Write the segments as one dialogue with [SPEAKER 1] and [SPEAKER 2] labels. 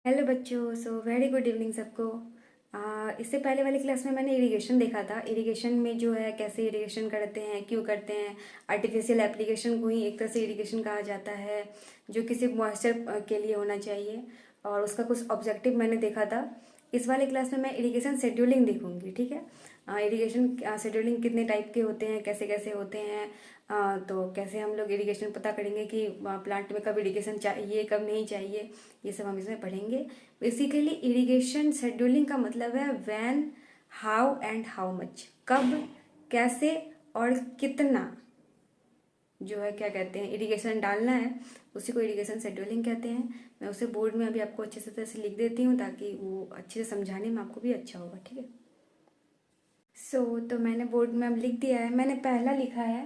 [SPEAKER 1] Hello बच्चों, so very good evening सबको। इससे पहले वाली क्लास में मैंने इरिगेशन देखा था। इरिगेशन में जो है कैसे इरिगेशन करते हैं, क्यों करते हैं। आर्टिफिशियल एप्लीकेशन को ही एक तरह से इरिगेशन कहा जाता है, जो कि सिर्फ मॉइस्चर के लिए होना चाहिए, और उसका कुछ ऑब्जेक्टिव मैंने देखा था। इस वाली क्लास में मैं इरिगेशन शेड्यूलिंग देखूंगी, ठीक है। इरिगेशन शेड्यूलिंग कितने टाइप के होते हैं, कैसे कैसे होते हैं, तो कैसे हम लोग इरिगेशन पता करेंगे कि प्लांट में कब इरिगेशन चाहिए कब नहीं चाहिए, ये सब हम इसमें पढ़ेंगे। बेसिकली इरिगेशन शेड्यूलिंग का मतलब है when, how and how much, कब, कैसे और कितना जो है क्या कहते हैं इरिगेशन डालना है, उसी को इरिगेशन शेड्यूलिंग कहते हैं। मैं उसे बोर्ड में अभी आपको अच्छे से तरह से लिख देती हूँ ताकि वो अच्छे से समझाने में आपको भी अच्छा होगा, ठीक है। तो मैंने बोर्ड में अब लिख दिया है। मैंने पहला लिखा है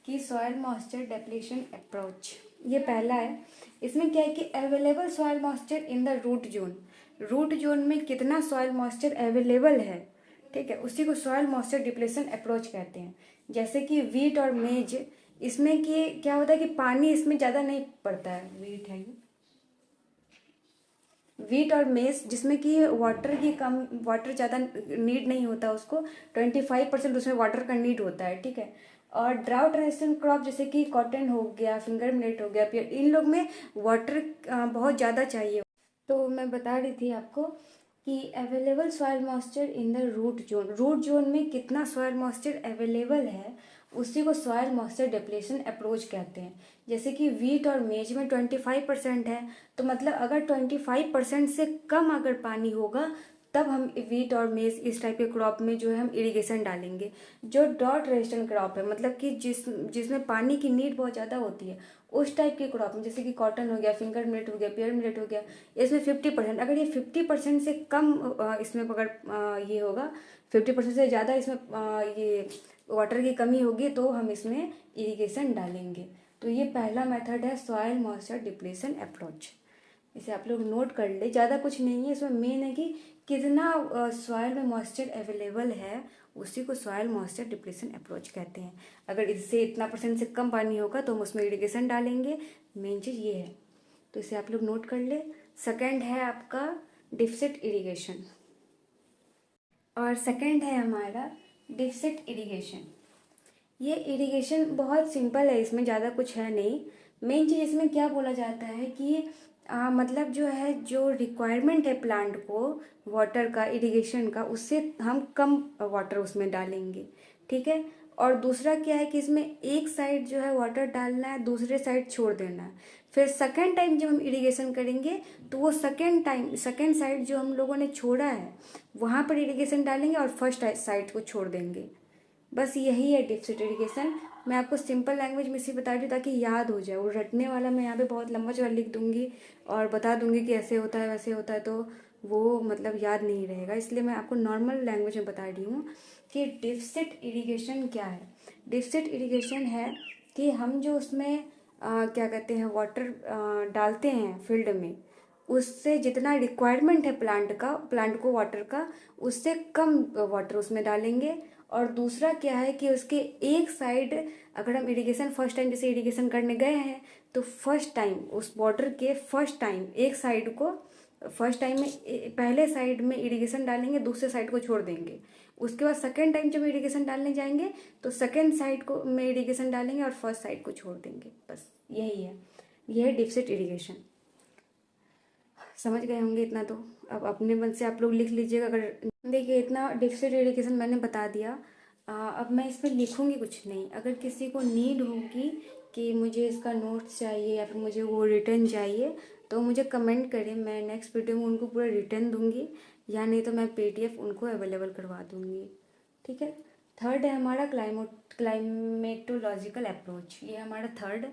[SPEAKER 1] कि सॉयल मॉइस्चर डेप्लीशन अप्रोच, ये पहला है। इसमें क्या है कि available soil moisture in the root zone, root zone में कितना सॉयल मॉइस्चर अवेलेबल है, ठीक है, उसी को सॉयल मॉइस्चर डिप्लेशन अप्रोच कहते हैं। जैसे कि वीट और मेज, इसमें कि क्या होता है कि पानी इसमें ज़्यादा नहीं पड़ता है। वीट है ये, वीट और मेस जिसमें कि वाटर की कम, वाटर ज़्यादा नीड नहीं होता उसको, 25% उसमें वाटर का नीड होता है, ठीक है। और ड्राउट रेजिस्टेंट क्रॉप जैसे कि कॉटन हो गया, फिंगर मिलेट हो गया, फिर इन लोग में वाटर बहुत ज़्यादा चाहिए। तो मैं बता रही थी आपको कि available soil moisture in the root zone, root zone में कितना सॉयल मॉइस्चर अवेलेबल है उसी को सॉयल मॉइस्चर डिप्लेशन अप्रोच कहते हैं। जैसे कि वीट और मेज में 25% है, तो मतलब अगर 25% से कम अगर पानी होगा तब हम वीट और मेज इस टाइप के क्रॉप में जो है हम इरिगेशन डालेंगे। जो डॉट रेजिस्टेंट क्रॉप है, मतलब कि जिसमें पानी की नीड बहुत ज़्यादा होती है, उस टाइप के क्रॉप में जैसे कि कॉटन हो गया, फिंगर मिलेट हो गया, पेयर मिलेट हो गया, इसमें 50%, अगर ये 50% से कम इसमें अगर ये होगा, 50% से ज़्यादा इसमें ये वाटर की कमी होगी तो हम इसमें इरिगेशन डालेंगे। तो ये पहला मेथड है सॉयल मॉइस्चर डिप्लेशन अप्रोच। इसे आप लोग नोट कर ले, ज़्यादा कुछ नहीं है इसमें, मेन है कि कितना सॉयल में मॉइस्चर अवेलेबल है उसी को सॉयल मॉइस्चर डिप्लेशन अप्रोच कहते हैं। अगर इससे इतना परसेंट से कम पानी होगा तो हम उसमें इरिगेशन डालेंगे, मेन चीज़ ये है। तो इसे आप लोग नोट कर ले। सेकेंड है आपका डिफिसिट इरिगेशन, और सेकेंड है हमारा डिफिसिट इरिगेशन। ये इरिगेशन बहुत सिंपल है, इसमें ज़्यादा कुछ है नहीं। मेन चीज़ इसमें क्या बोला जाता है कि मतलब जो है, जो रिक्वायरमेंट है प्लांट को वाटर का, इरिगेशन का, उससे हम कम वाटर उसमें डालेंगे, ठीक है। और दूसरा क्या है कि इसमें एक साइड जो है वाटर डालना है, दूसरे साइड छोड़ देना है। फिर सेकेंड टाइम जब हम इरिगेशन करेंगे तो वो सेकेंड साइड जो हम लोगों ने छोड़ा है वहाँ पर इरिगेशन डालेंगे और फर्स्ट साइड को छोड़ देंगे। बस यही है डिफिसिट इरिगेशन। मैं आपको सिंपल लैंग्वेज में इसी बता रही हूँ ताकि याद हो जाए। वो रटने वाला मैं यहाँ पे बहुत लंबा चौड़ा लिख दूंगी और बता दूंगी कि ऐसे होता है वैसे होता है, तो वो मतलब याद नहीं रहेगा। इसलिए मैं आपको नॉर्मल लैंग्वेज में बता रही हूँ कि डिफिसिट इरिगेशन क्या है। डिफिसिट इरिगेशन है कि हम जो उसमें क्या कहते हैं वाटर डालते हैं फील्ड में, उससे जितना रिक्वायरमेंट है प्लांट को वाटर का, उससे कम वाटर उसमें डालेंगे। और दूसरा क्या है कि उसके एक साइड, अगर हम इरिगेशन फर्स्ट टाइम जैसे इरिगेशन करने गए हैं तो फर्स्ट टाइम उस वाटर के फर्स्ट टाइम एक साइड को, फर्स्ट टाइम में पहले साइड में इरिगेशन डालेंगे, दूसरे साइड को छोड़ देंगे। उसके बाद सेकेंड टाइम जब इरिगेशन डालने जाएंगे तो सेकेंड साइड को में इरिगेशन डालेंगे और फर्स्ट साइड को छोड़ देंगे। बस यही है, यह है डिफिसिट इरिगेशन। समझ गए होंगे इतना तो। अब अपने मन से आप लोग लिख लीजिएगा। अगर देखिए इतना डिफिसिट इरिगेशन मैंने बता दिया। अब मैं इसमें लिखूंगी कुछ नहीं। अगर किसी को नीड होगी कि मुझे इसका नोट्स चाहिए या फिर मुझे वो रिटर्न चाहिए तो मुझे कमेंट करें, मैं नेक्स्ट वीडियो में उनको पूरा रिटर्न दूंगी, या नहीं तो मैं पीडीएफ उनको अवेलेबल करवा दूंगी, ठीक है। थर्ड है हमारा क्लाइमेटोलॉजिकल अप्रोच। ये हमारा थर्ड,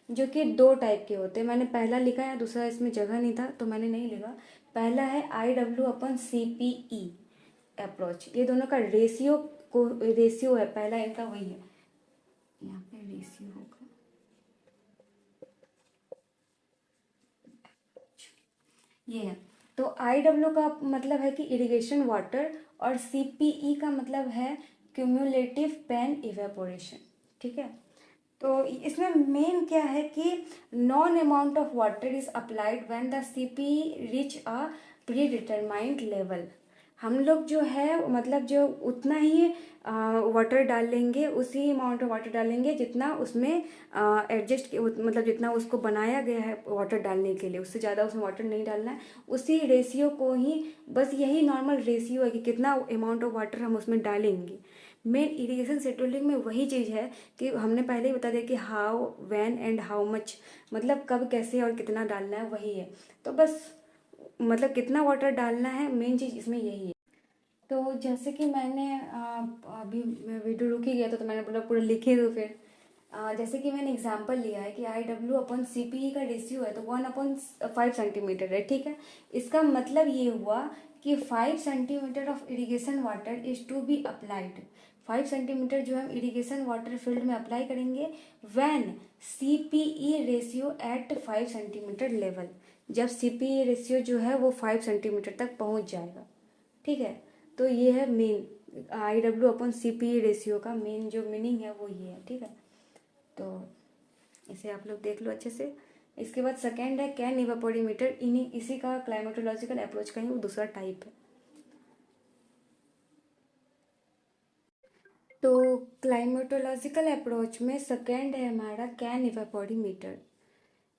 [SPEAKER 1] जो कि दो टाइप के होते हैं। मैंने पहला लिखा है, दूसरा इसमें जगह नहीं था तो मैंने नहीं लिखा। पहला है IW/CPE अप्रोच। ये दोनों का रेशियो है, पहला इनका वही है, यहाँ पे रेशियो होगा। ये है, तो IW का मतलब है कि इरिगेशन वाटर, और CPE का मतलब है क्यूमुलेटिव पेन इवेपोरेशन, ठीक है। तो इसमें मेन क्या है कि non amount of water is applied when the CP reach a pre determined level. हम लोग जो है मतलब जो उतना ही वाटर डालेंगे, उसी अमाउंट ऑफ वाटर डालेंगे जितना उसमें एडजस्ट मतलब जितना उसको बनाया गया है वाटर डालने के लिए, उससे ज़्यादा उसमें वाटर नहीं डालना है। उसी रेशियो को ही, बस यही नॉर्मल रेशियो है कि कितना अमाउंट ऑफ वाटर हम उसमें डालेंगे। मेन इरिगेशन शेड्यूलिंग में वही चीज़ है कि हमने पहले ही बता दिया कि how, when and how much, मतलब कब, कैसे और कितना डालना है, वही है। तो बस मतलब कितना वाटर डालना है, मेन चीज़ इसमें यही है। तो जैसे कि मैंने अभी वीडियो रुक ही गया तो मैंने बोला पूरा लिख ही दूँ फिर। जैसे कि मैंने एग्जांपल लिया है कि IW/CPE का रेशियो है तो 1/5 सेंटीमीटर है, ठीक है। इसका मतलब ये हुआ कि 5 centimetre of irrigation water is to be applied. 5 centimetre जो हम इरिगेशन वाटर फील्ड में अप्लाई करेंगे when CPE ratio at 5 centimetre level, जब CPE रेशियो जो है वो 5 सेंटीमीटर तक पहुंच जाएगा, ठीक है। तो ये है मेन IW/CPE रेशियो का मेन जो मीनिंग है वो ये है, ठीक है। तो इसे आप लोग देख लो अच्छे से। इसके बाद सेकेंड है कैन इवेपोरीमीटर, इन्हीं इसी का क्लाइमेटोलॉजिकल अप्रोच का ही वो दूसरा टाइप है। तो क्लाइमेटोलॉजिकल अप्रोच में सेकेंड है हमारा कैन इवेपोरीमीटर।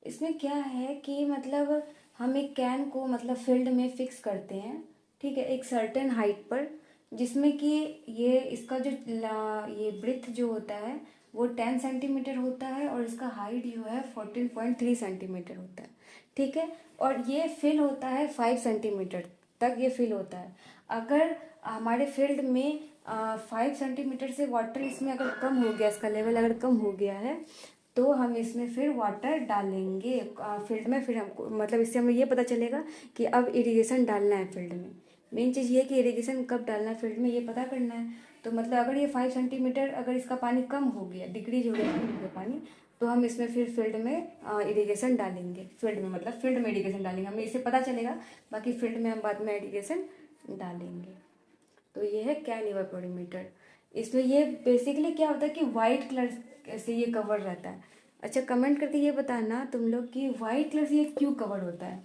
[SPEAKER 1] इसमें क्या है कि मतलब हम एक कैन को मतलब फील्ड में फिक्स करते हैं, ठीक है, एक सर्टेन हाइट पर, जिसमें कि ये इसका जो ये ब्रिथ जो होता है वो 10 सेंटीमीटर होता है और इसका हाइट जो है 14.3 सेंटीमीटर होता है, ठीक है। और ये फिल होता है 5 सेंटीमीटर तक, ये फिल होता है। अगर हमारे फील्ड में 5 सेंटीमीटर से वाटर इसमें अगर कम हो गया, इसका लेवल अगर कम हो गया है तो हम इसमें फिर वाटर डालेंगे फील्ड में। फिर हमको मतलब इससे हमें ये पता चलेगा कि अब इरिगेशन डालना है फील्ड में। मेन चीज़ ये है कि इरिगेशन कब डालना है फील्ड में ये पता करना है। तो मतलब अगर ये 5 सेंटीमीटर अगर इसका पानी कम हो गया, डिक्रीज हो गया पानी, तो हम इसमें फिर फील्ड में इरिगेशन डालेंगे। फील्ड में मतलब फील्ड में इरिगेशन डालेंगे, हमें इससे पता चलेगा। बाकी फील्ड में हम बाद में इरिगेशन डालेंगे। तो ये है कैन इवेपोरीमीटर। इसमें ये बेसिकली क्या होता है कि वाइट कलर से ये कवर रहता है। अच्छा, कमेंट करके ये बताना तुम लोग कि वाइट कलर से ये क्यों कवर होता है।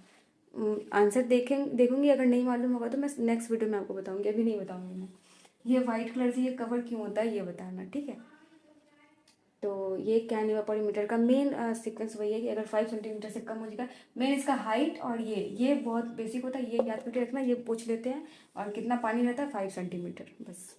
[SPEAKER 1] आंसर देखूंगी, अगर नहीं मालूम होगा तो मैं नेक्स्ट वीडियो में आपको बताऊंगी, अभी नहीं बताऊंगी मैं। ये वाइट कलर से ये कवर क्यों होता है ये बताना, ठीक है। तो ये कैन इवेपोरीमीटर का मेन सीक्वेंस वही है कि अगर 5 सेंटीमीटर से कम हो जाएगा, मेन इसका हाइट और ये बहुत बेसिक होता है, ये याद करके रखना, ये पूछ लेते हैं। और कितना पानी रहता है 5 सेंटीमीटर बस।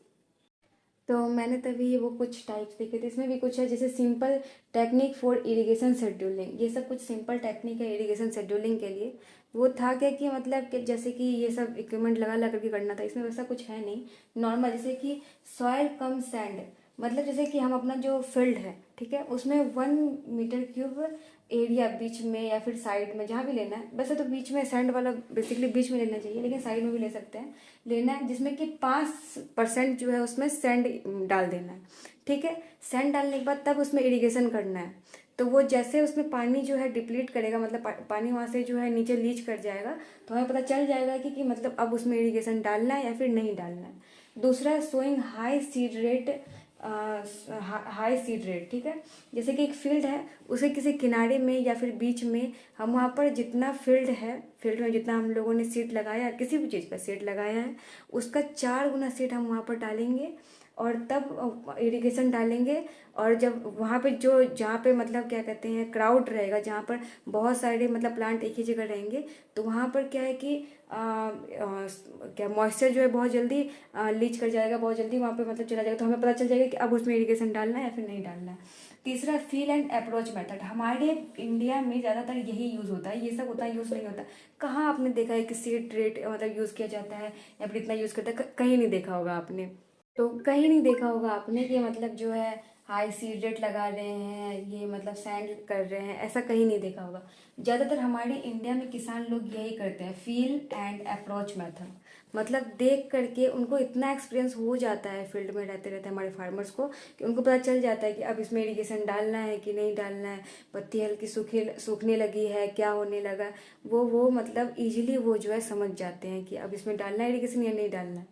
[SPEAKER 1] तो मैंने तभी वो कुछ टाइप्स देखे थे, इसमें भी कुछ है जैसे simple technique for irrigation scheduling. ये सब कुछ सिंपल टेक्निक है इरिगेशन शेड्यूलिंग के लिए। वो था क्या कि मतलब कि जैसे कि ये सब इक्विपमेंट लगा लगा करके करना था, इसमें वैसा कुछ है नहीं। नॉर्मल जैसे कि सॉयल कम सैंड, मतलब जैसे कि हम अपना जो फील्ड है, ठीक है, उसमें 1 मीटर क्यूब एरिया बीच में या फिर साइड में जहाँ भी लेना है, वैसे तो बीच में सैंड वाला बेसिकली बीच में लेना चाहिए, लेकिन साइड में भी ले सकते हैं, लेना है, जिसमें कि 5% जो है उसमें सैंड डाल देना है, ठीक है। सैंड डालने के बाद तब उसमें इरिगेशन करना है। तो वो जैसे उसमें पानी जो है डिप्लीट करेगा, मतलब पानी वहाँ से जो है नीचे लीच कर जाएगा, तो हमें पता चल जाएगा कि मतलब अब उसमें इरिगेशन डालना है या फिर नहीं डालना है। दूसरा sowing high seed rate, high seed rate, ठीक है। जैसे कि एक फील्ड है, उसे किसी किनारे में या फिर बीच में हम वहाँ पर जितना फील्ड है, फील्ड में जितना हम लोगों ने सीड लगाया है, किसी भी चीज़ का सीड लगाया है, उसका 4 गुना सीड हम वहाँ पर डालेंगे और तब इरिगेशन डालेंगे। और जब वहाँ पे जो जहाँ पे मतलब क्या कहते हैं क्राउड रहेगा, जहाँ पर बहुत सारे मतलब प्लांट एक ही जगह रहेंगे, तो वहाँ पर क्या है कि क्या मॉइस्चर जो है बहुत जल्दी लीच कर जाएगा, बहुत जल्दी वहाँ पे मतलब चला जाएगा, तो हमें पता चल जाएगा कि अब उसमें इरिगेशन डालना है या फिर नहीं डालना है। तीसरा फील एंड अप्रोच मेथड, हमारे इंडिया में ज़्यादातर यही यूज़ होता है, ये सब उतना यूज़ नहीं होता। कहाँ आपने देखा है कि सीड रेट मतलब यूज़ किया जाता है या फिर इतना यूज़ करता है, कहीं नहीं देखा होगा आपने। तो कहीं नहीं देखा होगा आपने कि मतलब जो है हाई सीड रेट लगा रहे हैं, ये मतलब सैंड कर रहे हैं, ऐसा कहीं नहीं देखा होगा। ज़्यादातर हमारे इंडिया में किसान लोग यही करते हैं, फील एंड अप्रोच मेथड। मतलब देख करके उनको इतना एक्सपीरियंस हो जाता है फील्ड में रहते रहते हमारे फार्मर्स को, कि उनको पता चल जाता है कि अब इसमें इरिगेशन डालना है कि नहीं डालना है, पत्ती हल्की सूखने लगी है, क्या होने लगा, वो मतलब इजीली वो जो है समझ जाते हैं कि अब इसमें डालना है इरिगेशन या नहीं डालना है,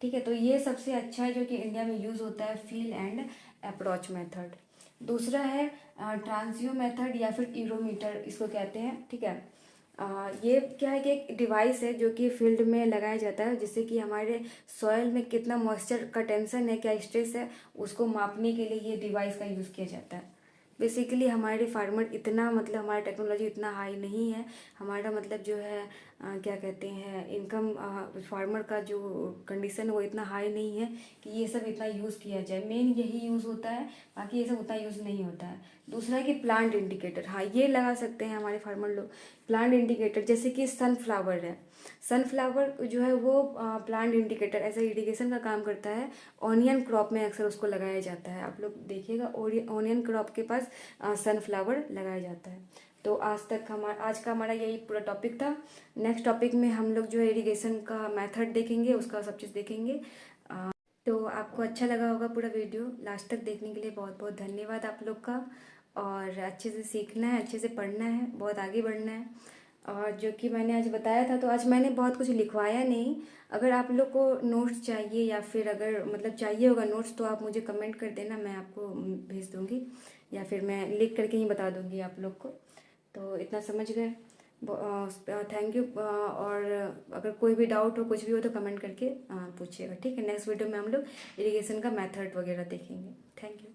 [SPEAKER 1] ठीक है। तो ये सबसे अच्छा है जो कि इंडिया में यूज़ होता है, फील एंड अप्रोच मेथड। दूसरा है ट्रांजियो मेथड या फिर यूरोमीटर इसको कहते हैं, ठीक है। ये क्या है कि एक डिवाइस है जो कि फील्ड में लगाया जाता है, जिससे कि हमारे सॉइल में कितना मॉइस्चर का टेंशन है, क्या स्ट्रेस है, उसको मापने के लिए ये डिवाइस का यूज़ किया जाता है। बेसिकली हमारे फार्मर इतना, मतलब हमारा टेक्नोलॉजी इतना हाई नहीं है, हमारा मतलब जो है क्या कहते हैं, इनकम फार्मर का जो कंडीशन है वो इतना हाई नहीं है कि ये सब इतना यूज़ किया जाए। मेन यही यूज़ होता है, बाकी ये सब उतना यूज़ नहीं होता है। दूसरा है कि प्लांट इंडिकेटर, हाँ ये लगा सकते हैं हमारे फार्मर लोग। प्लांट इंडिकेटर जैसे कि सनफ्लावर है, सनफ्लावर जो है वो प्लांट इंडिकेटर ऐसा इरिगेशन का काम करता है। ऑनियन क्रॉप में अक्सर उसको लगाया जाता है, आप लोग देखिएगा ऑनियन क्रॉप के पास सनफ्लावर लगाया जाता है। तो आज का हमारा यही पूरा टॉपिक था। नेक्स्ट टॉपिक में हम लोग जो है इरिगेशन का मेथड देखेंगे, उसका सब चीज़ देखेंगे। तो आपको अच्छा लगा होगा पूरा वीडियो, लास्ट तक देखने के लिए बहुत बहुत धन्यवाद आप लोग का। और अच्छे से सीखना है, अच्छे से पढ़ना है, बहुत आगे बढ़ना है। और जो कि मैंने आज बताया था, तो आज मैंने बहुत कुछ लिखवाया नहीं। अगर आप लोग को नोट्स चाहिए या फिर अगर मतलब चाहिए होगा नोट्स, तो आप मुझे कमेंट कर देना, मैं आपको भेज दूँगी या फिर मैं लिख करके ही बता दूँगी आप लोग को। तो इतना समझ गए। Thank you. और अगर कोई भी डाउट हो, कुछ भी हो, तो कमेंट करके पूछिएगा, ठीक है। नेक्स्ट वीडियो में हम लोग इरिगेशन का मेथड वगैरह देखेंगे। Thank you.